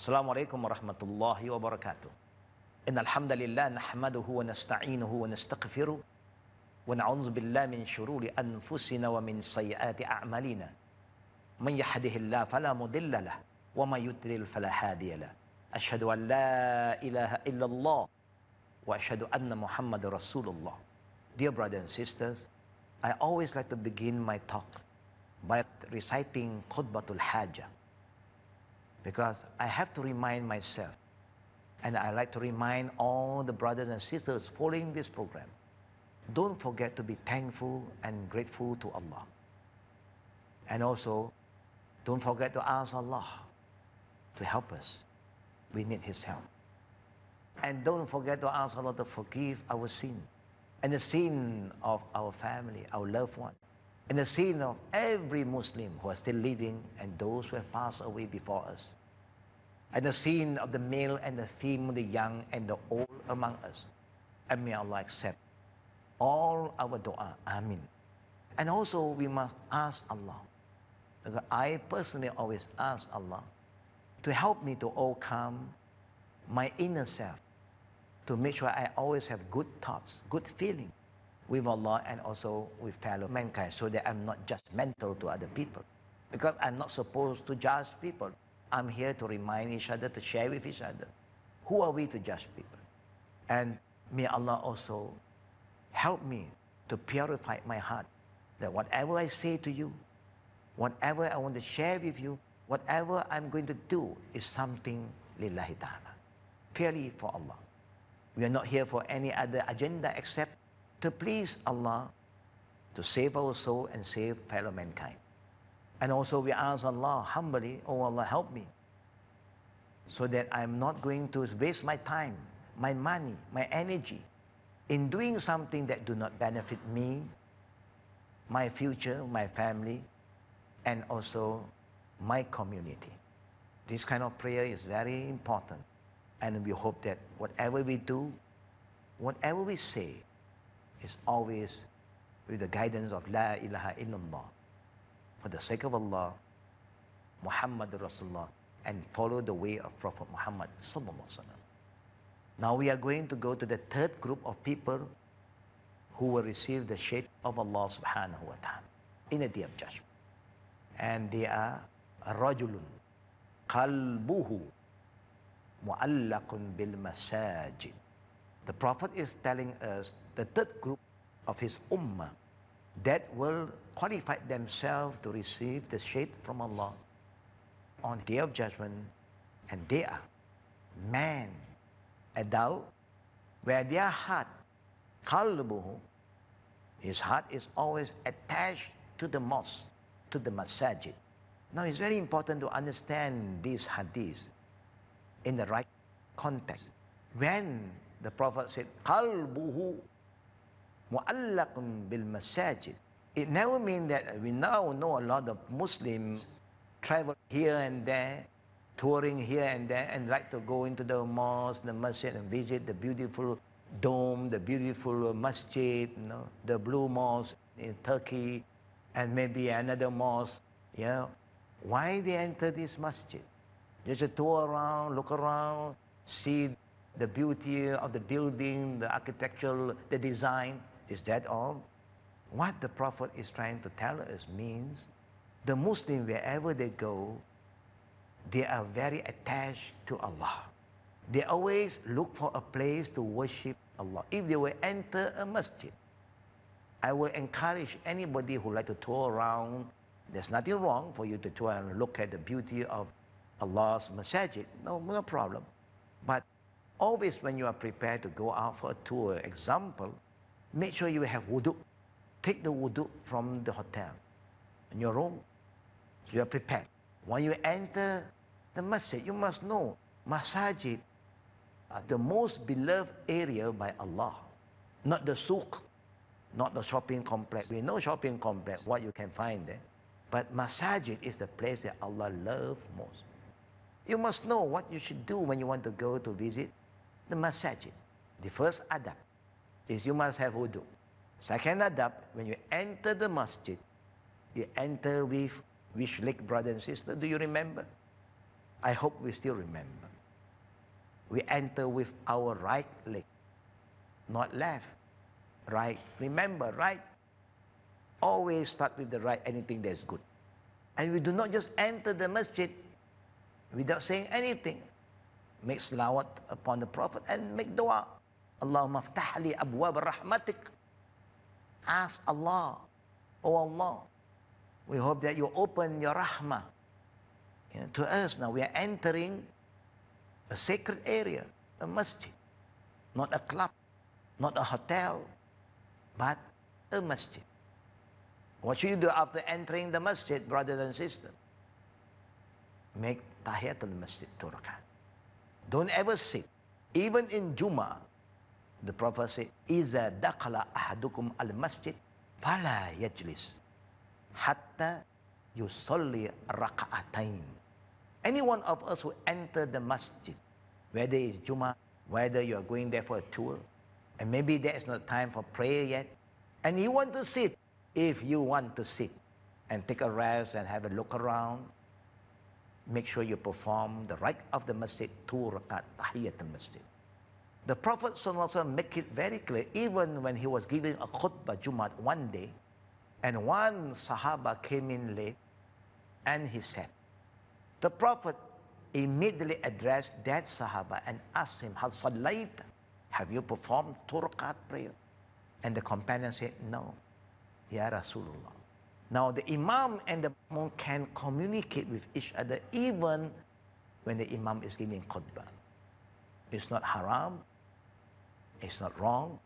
Assalamualaikum warahmatullahi wabarakatuh. Innal hamdalillah nahmaduhu wa nasta'inuhu wa nastaghfiruh wa na'udzu billahi min syururi anfusina wa min sayyiati a'malina. Man yahdihillahu fala mudilla lahu wa may yudlil fala hadiya lahu. Asyhadu an la ilaha illallah wa asyhadu anna Muhammadar Rasulullah. Dear brothers and sisters, I always like to begin my talk by reciting khutbatul hajah, because I have to remind myself, and I like to remind all the brothers and sisters following this program, don't forget to be thankful and grateful to Allah. And also, don't forget to ask Allah to help us. We need His help. And don't forget to ask Allah to forgive our sin, and the sin of our family, our loved one, and the sin of every Muslim who are still living and those who have passed away before us, and the sin of the male and the female, the young and the old among us. And may Allah accept all our dua. Amin. And also we must ask Allah. I personally always ask Allah to help me to overcome my inner self, to make sure I always have good thoughts, good feeling with Allah and also with fellow mankind, so that I'm not judgmental to other people. Because I'm not supposed to judge people. I'm here to remind each other, to share with each other. Who are we to judge people? And may Allah also help me to purify my heart, that whatever I say to you, whatever I want to share with you, whatever I'm going to do is something lillahi ta'ala, purely for Allah. We are not here for any other agenda except to please Allah, to save our soul and save fellow mankind. And also we ask Allah humbly, oh Allah, help me, so that I'm not going to waste my time, my money, my energy in doing something that do not benefit me, my future, my family, and also my community. This kind of prayer is very important. And we hope that whatever we do, whatever we say, is always with the guidance of La ilaha illallah, for the sake of Allah, Muhammad Rasulullah, and follow the way of Prophet Muhammad sallallahu alaihi wasallam. Now we are going to go to the third group of people who will receive the shade of Allah subhanahu wa ta'ala in the day of judgment. And they are rajulun qalbuhu mu'allaqun bil masajid. The Prophet is telling us the third group of his ummah that will qualify themselves to receive the shade from Allah on the day of judgment, and they are man, adult, where their heart, qalbuhu, his heart is always attached to the mosque, to the masajid. Now it's very important to understand these hadiths in the right context. When the Prophet said, qalbuhu mu'allaqun bil masajid, it never means that we now know a lot of Muslims travel here and there, touring here and there, and like to go into the mosque, the masjid, and visit the beautiful dome, the beautiful masjid, the blue mosque in Turkey, and maybe another mosque. Why they enter this masjid? Just a tour around, look around, see the beauty of the building, the architecture, the design. Is that all? What the Prophet is trying to tell us means the Muslim, wherever they go, they are very attached to Allah. They always look for a place to worship Allah. If they will enter a masjid, I will encourage anybody who like to tour around. There's nothing wrong for you to tour and look at the beauty of Allah's masajid. No problem. But always when you are prepared to go out for a tour, example, make sure you have wudu. Take the wudu from the hotel in your room, so you are prepared. When you enter the masjid, you must know masajid are the most beloved area by Allah. Not the souk, not the shopping complex. We know shopping complex, what you can find there. But masajid is the place that Allah loves most. You must know what you should do when you want to go to visit the masajid. The first adab is you must have wudu. Second adab, when you enter the masjid, you enter with which leg, brother and sister? Do you remember? I hope we still remember. We enter with our right leg, not left, right. Remember, right? Always start with the right, anything that's good. And we do not just enter the masjid without saying anything. Make salawat upon the Prophet and make dua. Allahumma ftah li abwab rahmatik. Ask Allah, oh Allah, we hope that you open your rahmah to us. Now we are entering a sacred area, a masjid, not a club, not a hotel, but a masjid. What should you do after entering the masjid, brothers and sisters? Make tahiyatul masjid 2 rakat. Don't ever sit. Even in Jummah, the Prophet said, إِذَا دَخَلَ أَحَدُكُمْ الْمَسْجِدِ فَلَا يَجْلِسْ حَتَّى يُصَلِّي رَكَعَتَيْنِ. Any one of us who enter the masjid, whether it's Jummah, whether you are going there for a tour, and maybe there is not time for prayer yet, and you want to sit, if you want to sit and take a rest and have a look around, make sure you perform the right of the masjid, 2 rakat tahiyatul masjid. The Prophet ﷺ make it very clear, even when he was giving a khutbah Jumat one day, and one Sahaba came in late, and he said, the Prophet immediately addressed that Sahaba and asked him, Hal sallayta? Have you performed 2 rakat prayer? And the companion said, no, Ya Rasulullah. Now the Imam and the Ma'mum can communicate with each other even when the Imam is giving khutbah. It's not haram, it's not wrong,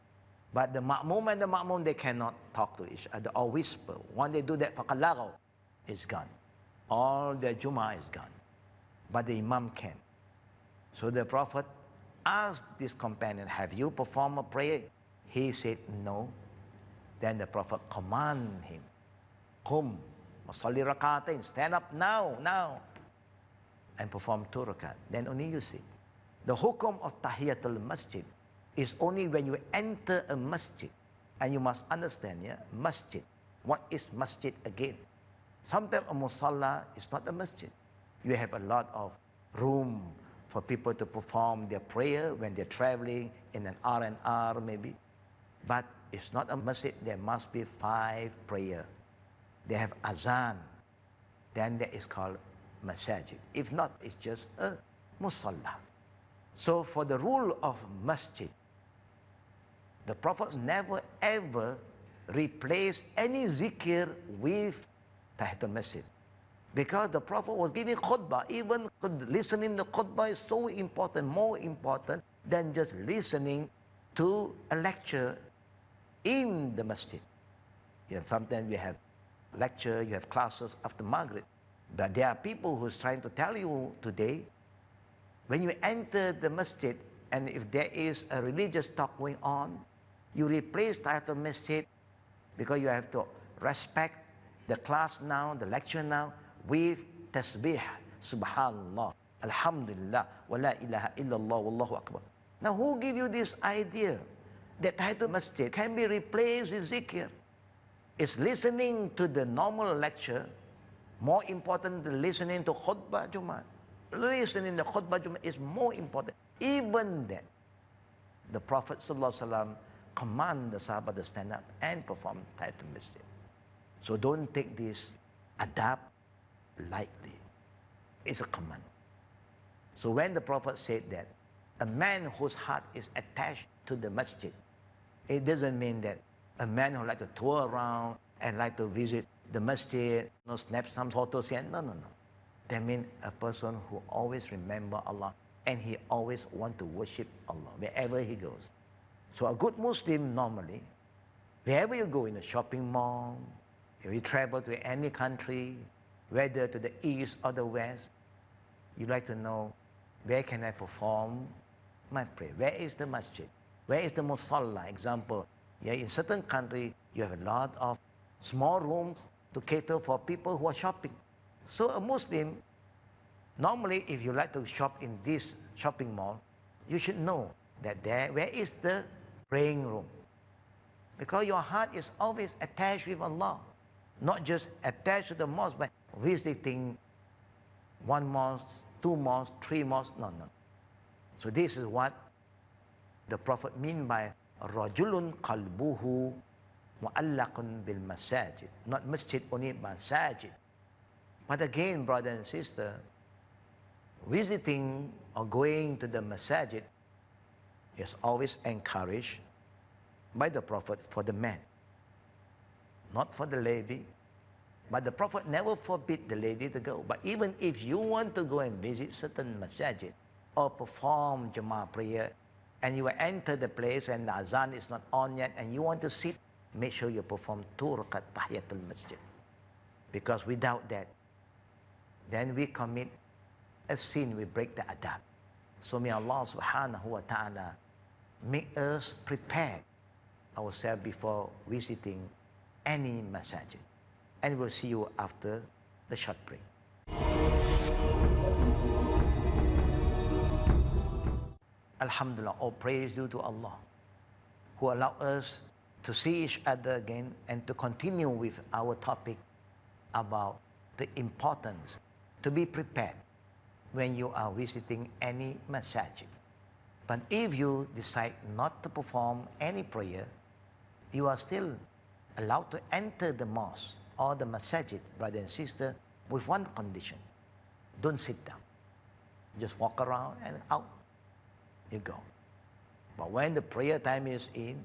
but the Ma'mum and the Ma'mum, they cannot talk to each other or whisper. When they do that, faqallagaw, it's gone. All the Jummah is gone. But the Imam can. So the Prophet asked this companion, have you performed a prayer? He said, no. Then the Prophet commanded him, Qum, masalli rakatain, stand up now, and perform 2 rakat. Then only you sit. The hukum of tahiyatul masjid is only when you enter a masjid. And you must understand, yeah, masjid. What is masjid again? Sometimes a musalla is not a masjid. You have a lot of room for people to perform their prayer when they're traveling in an R&R maybe. But it's not a masjid. There must be 5 prayer. They have azan. Then that is called masajid. If not, it's just a musalla. So for the rule of masjid, the Prophet never ever replaced any zikr with tahiyatul masjid. Because the Prophet was giving khutbah. Even listening to khutbah is so important, more important than just listening to a lecture in the masjid. And sometimes you have lecture, you have classes after Maghrib. But there are people who's trying to tell you today, when you enter the masjid, and if there is a religious talk going on, you replace tahiyatul masjid because you have to respect the class now, the lecture now, with tasbih, subhanallah, alhamdulillah, wa la ilaha illallah, wallahu akbar. Now who give you this idea that tahiyatul masjid can be replaced with zikr? Is listening to the normal lecture more important than listening to khutbah Jummah? Listening to khutbah Jummah is more important. Even then, the Prophet ﷺ command the Sahaba to stand up and perform tahiyatul masjid. So don't take this adab lightly. It's a command. So when the Prophet said that a man whose heart is attached to the masjid, it doesn't mean that a man who like to tour around and like to visit the masjid, snap some photos here. No. That means a person who always remember Allah and he always want to worship Allah wherever he goes. So a good Muslim normally, wherever you go, in a shopping mall, if you travel to any country, whether to the east or the west, you like to know, where can I perform my prayer? Where is the masjid? Where is the musalla? Example, yeah, in certain country, you have a lot of small rooms to cater for people who are shopping. So a Muslim, normally if you like to shop in this shopping mall, you should know that where is the praying room? Because your heart is always attached with Allah. Not just attached to the mosque, but visiting one mosque 2 mosques, 3 mosques. No, no. So this is what the Prophet mean by rajulun qalbuhu mu'allaqun bil masajid. Not masjid only, masajid. But again, brother and sister, visiting or going to the masajid is always encouraged by the Prophet for the man, not for the lady. But the Prophet never forbid the lady to go. But even if you want to go and visit certain masajid or perform Jama'ah prayer, and you enter the place and the azan is not on yet, and you want to sit, make sure you perform 2 rakat tahiyatul masjid. Because without that, then we commit a sin, we break the adab. So may Allah subhanahu wa ta'ala make us prepare ourselves before visiting any masajid. And we'll see you after the short break. Alhamdulillah, all praise due to Allah, who allowed us to see each other again and to continue with our topic about the importance to be prepared when you are visiting any masajid. But if you decide not to perform any prayer, you are still allowed to enter the mosque or the masajid, brother and sister, with one condition. Don't sit down. Just walk around and out you go. But when the prayer time is in,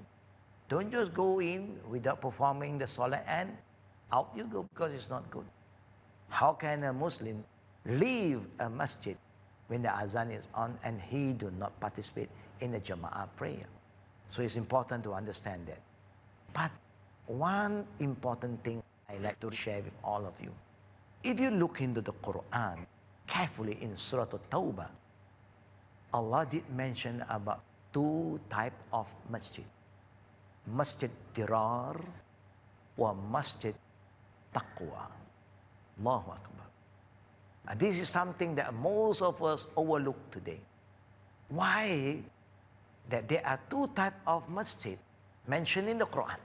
don't just go in without performing the salah and out you go, because it's not good. How can a Muslim leave a masjid when the azan is on and he do not participate in the Jama'ah prayer? So it's important to understand that. But one important thing I like to share with all of you. If you look into the Quran carefully in Surah At-Tawbah, Allah did mention about 2 types of masjid. Masjid Dirar or Masjid Taqwa. Allahu Akbar. And this is something that most of us overlook today. Why? That there are 2 types of masjid mentioned in the Quran.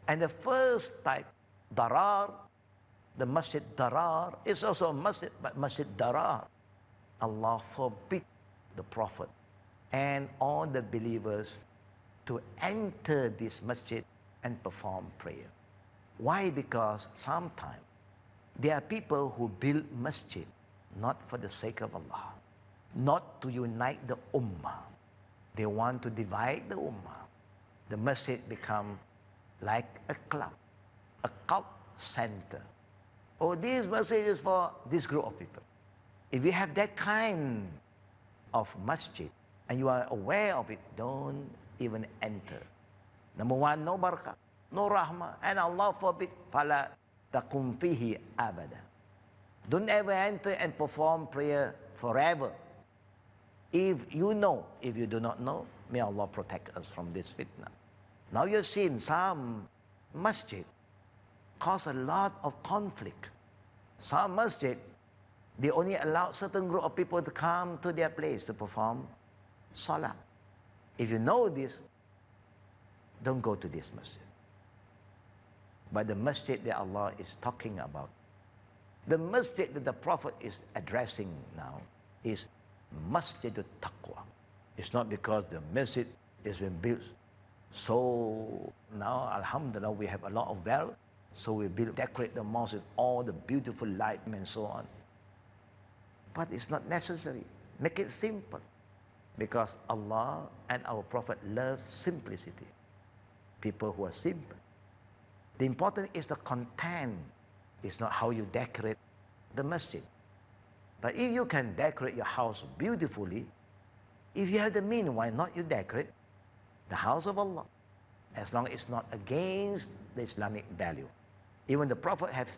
And the first type, Darar, the Masjid Darar, is also a masjid, but Masjid Darar, Allah forbid the Prophet and all the believers to enter this masjid and perform prayer. Why? Because sometimes there are people who build masjid not for the sake of Allah, not to unite the ummah. They want to divide the ummah. The masjid become like a club, a cult center. Oh, this masjid is for this group of people. If you have that kind of masjid and you are aware of it, don't even enter. Number one, no barakah, no rahmah, and Allah forbid, fala taqum fihi abada. Don't ever enter and perform prayer forever. If you know, if you do not know, may Allah protect us from this fitna. Now you're seeing some masjid cause a lot of conflict. Some masjid, they only allow certain group of people to come to their place to perform salah. If you know this, don't go to this masjid. But the masjid that Allah is talking about, the masjid that the Prophet is addressing now, is Masjid al-Taqwa. It's not because the masjid has been built so now, alhamdulillah, we have a lot of wealth, so we decorate the mosque with all the beautiful light and so on. But it's not necessary. Make it simple. Because Allah and our Prophet love simplicity. People who are simple. The important is the content. It's not how you decorate the masjid. But if you can decorate your house beautifully, if you have the means, why not you decorate the house of Allah, as long as it's not against the Islamic value. Even the Prophet has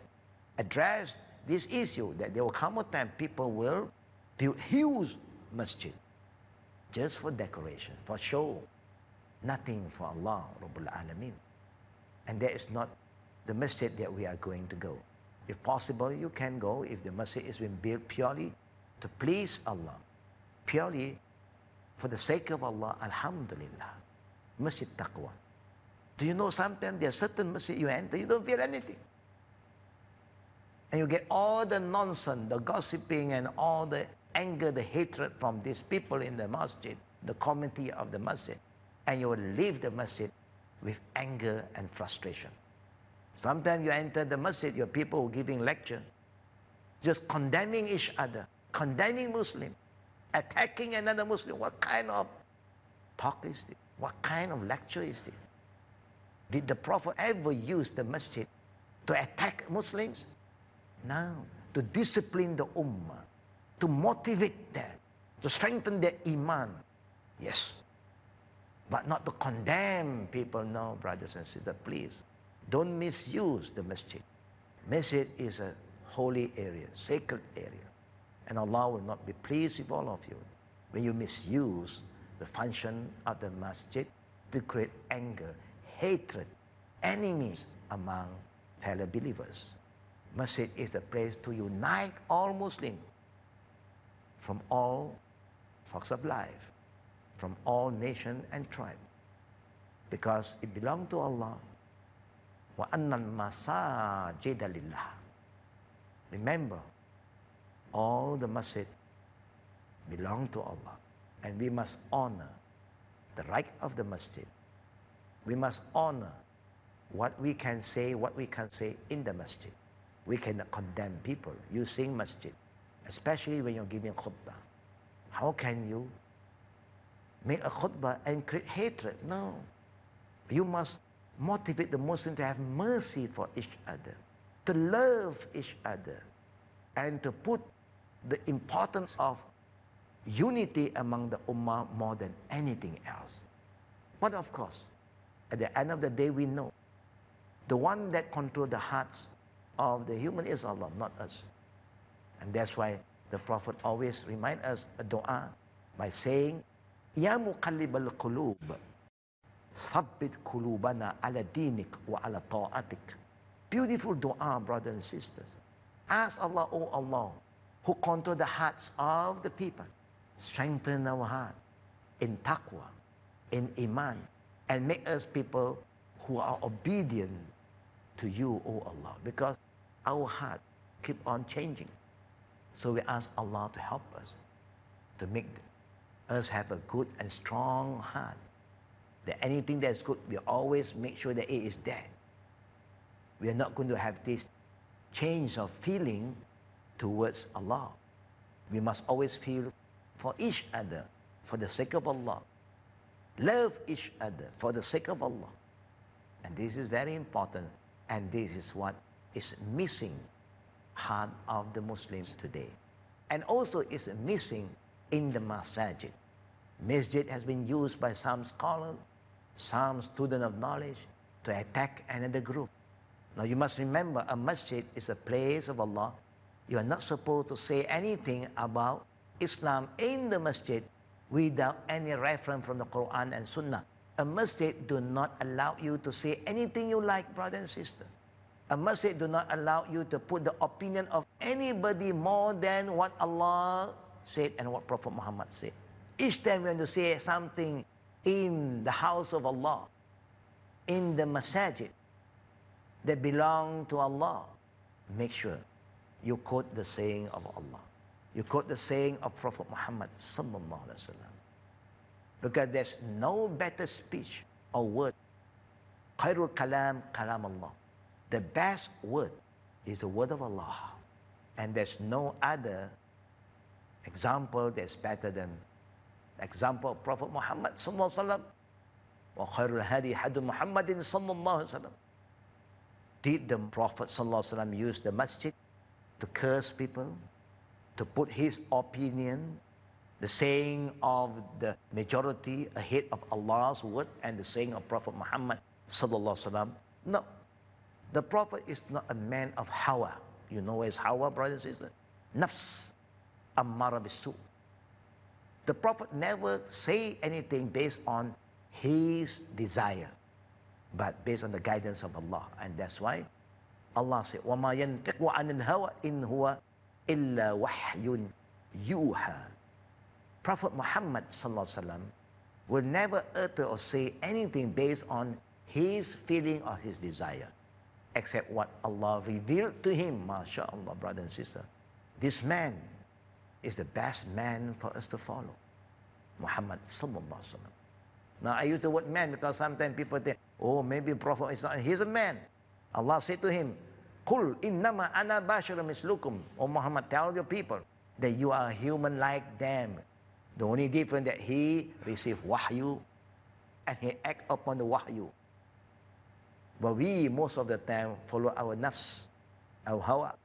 addressed this issue, that there will come a time people will build huge masjid just for decoration, for show, nothing for Allah Rabbul Alameen. And that is not the masjid that we are going to go. If possible, you can go if the masjid has been built purely to please Allah, purely for the sake of Allah, alhamdulillah. Masjid Taqwa. Do you know sometimes there are certain masjid you enter, you don't feel anything. And you get all the nonsense, the gossiping and all the anger, the hatred from these people in the masjid, the community of the masjid. And you will leave the masjid with anger and frustration. Sometimes you enter the masjid, your people giving lecture, just condemning each other, condemning Muslim, attacking another Muslim. What kind of talk is this? What kind of lecture is this? Did the Prophet ever use the masjid to attack Muslims? No. To discipline the ummah, to motivate them, to strengthen their iman. Yes. But not to condemn people. No, brothers and sisters, please. Don't misuse the masjid. Masjid is a holy area, sacred area. And Allah will not be pleased with all of you when you misuse the function of the masjid to create anger, hatred, enemies among fellow believers. Masjid is a place to unite all Muslims from all walks of life, from all nations and tribes, because it belongs to Allah. وَأَنَّ الْمَسَاجِدَ لِلَّهِ. Remember, all the masjid belong to Allah, and we must honor the right of the masjid. We must honor what we can say, what we can say in the masjid. We cannot condemn people using masjid, especially when you're giving khutbah. How can you make a khutbah and create hatred? No. You must motivate the Muslims to have mercy for each other, to love each other, and to put the importance of unity among the ummah more than anything else. But of course, at the end of the day, we know the one that controls the hearts of the human is Allah, not us. And that's why the Prophet always reminds us a dua by saying, Ya muqallibal qulub, thabbit qulubana ala dinik wa ala ta'atik. Beautiful dua, brothers and sisters. Ask Allah, oh Allah, who control the hearts of the people, strengthen our heart in taqwa, in iman, and make us people who are obedient to you, O Allah, because our heart keep on changing. So we ask Allah to help us, to make us have a good and strong heart. That anything that's good, we always make sure that it is there. We are not going to have this change of feeling towards Allah. We must always feel for each other, for the sake of Allah. Love each other for the sake of Allah. And this is very important. And this is what is missing heart of the Muslims today. And also is missing in the masajid. Masjid has been used by some scholars, some student of knowledge to attack another group. Now you must remember, a masjid is a place of Allah. You are not supposed to say anything about Islam in the masjid without any reference from the Quran and Sunnah. A masjid do not allow you to say anything you like, brother and sister. A masjid do not allow you to put the opinion of anybody more than what Allah said and what Prophet Muhammad said. Each time when you say something in the house of Allah, in the masajid that belong to Allah, make sure you quote the saying of Allah. You quote the saying of Prophet Muhammad sallallahu alaihi wasallam. Because there's no better speech or word. Khairul kalam, kalam Allah. The best word is the word of Allah. And there's no other example that's better than the example of Prophet Muhammad sallallahu alaihi wasallam. Wa khairul hadi hadu Muhammadin sallallahu alaihi wasallam. Did the Prophet sallallahu alaihi wasallam use the masjid to curse people, to put his opinion, the saying of the majority ahead of Allah's word and the saying of Prophet Muhammad sallallahu alaihi wasallam? No. The Prophet is not a man of hawa. You know what is hawa, brothers and sisters? Nafs, ammara bisu. The Prophet never say anything based on his desire, but based on the guidance of Allah. And that's why Allah said, وَمَا يَنْتِقُ عَنِ الْهَوَى إِنْ هُوَ إِلَّا وَحْيٌ يُوحَى. Prophet Muhammad sallallahu alaihi wasallam will never utter or say anything based on his feeling or his desire. except what Allah revealed to him. MashaAllah, brother and sister. This man is the best man for us to follow. Muhammad sallallahu alaihi wasallam. Now I use the word man because sometimes people think, oh, maybe Prophet is not. He's a man. Allah said to him, Qul innama ana basharun mislukum. O Muhammad, tell your people that you are human like them. The only difference that he received wahyu and he act upon the wahyu. But we most of the time follow our nafs, our hawa,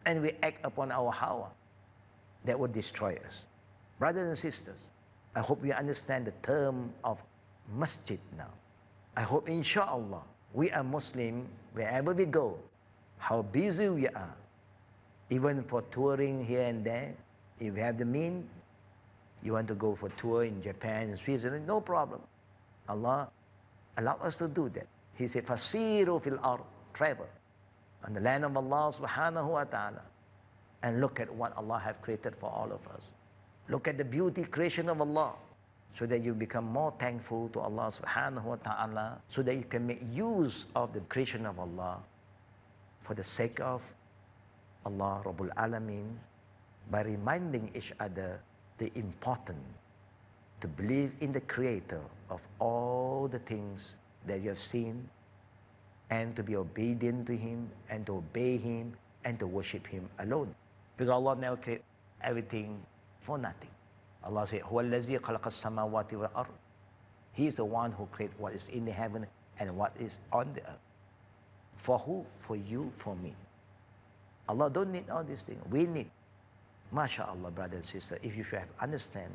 and we act upon our hawa. That would destroy us. Brothers and sisters, I hope you understand the term of masjid now. I hope inshallah we are Muslim wherever we go, how busy we are, even for touring here and there. If you have the means, you want to go for tour in Japan and Switzerland, no problem. Allah allowed us to do that. He said, Fasiru fil ard, travel on the land of Allah subhanahu wa ta'ala, and look at what Allah have created for all of us. Look at the beauty creation of Allah, so that you become more thankful to Allah subhanahu wa ta'ala, so that you can make use of the creation of Allah for the sake of Allah Rabbul Alameen, by reminding each other the importance to believe in the Creator of all the things that you have seen, and to be obedient to Him, and to obey Him, and to worship Him alone. Because Allah never created everything for nothing. Allah said, هُوَ الَّذِي خَلَقَ السَّمَاوَاتِ وَالْأَرْضِ. He is the one who created what is in the heaven and what is on the earth. For who? For you, for me. Allah don't need all these things. We need. MashaAllah, brother and sister, if you should have understand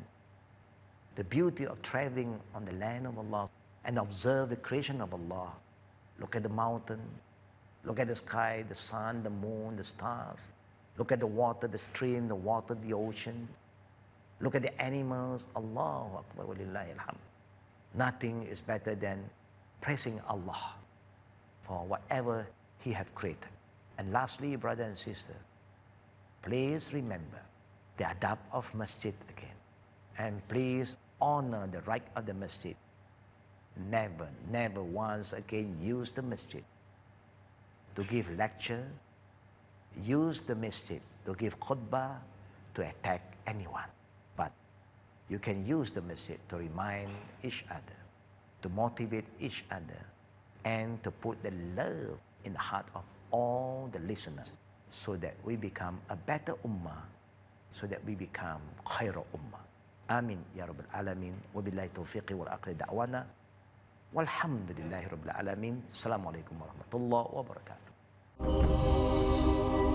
the beauty of traveling on the land of Allah and observe the creation of Allah. Look at the mountain, look at the sky, the sun, the moon, the stars. Look at the water, the stream, the water, the ocean. Look at the animals. Allahu Akbar wa lillahi alhamd. Nothing is better than praising Allah for whatever He have created. And lastly, brother and sister, please remember the adab of masjid again. And please honor the right of the masjid. Never, never once again use the masjid to give lecture, use the masjid to give khutbah, to attack anyone. But you can use the masjid to remind each other, to motivate each other, and to put the love in the heart of all the listeners, so that we become a better ummah, so that we become khairu ummah. Amin ya Rabbal Alameen. Wa billahi tawfiqi wal aqli da'wana. Walhamdulillahi Rabbil Alamin. Assalamualaikum warahmatullahi wabarakatuh.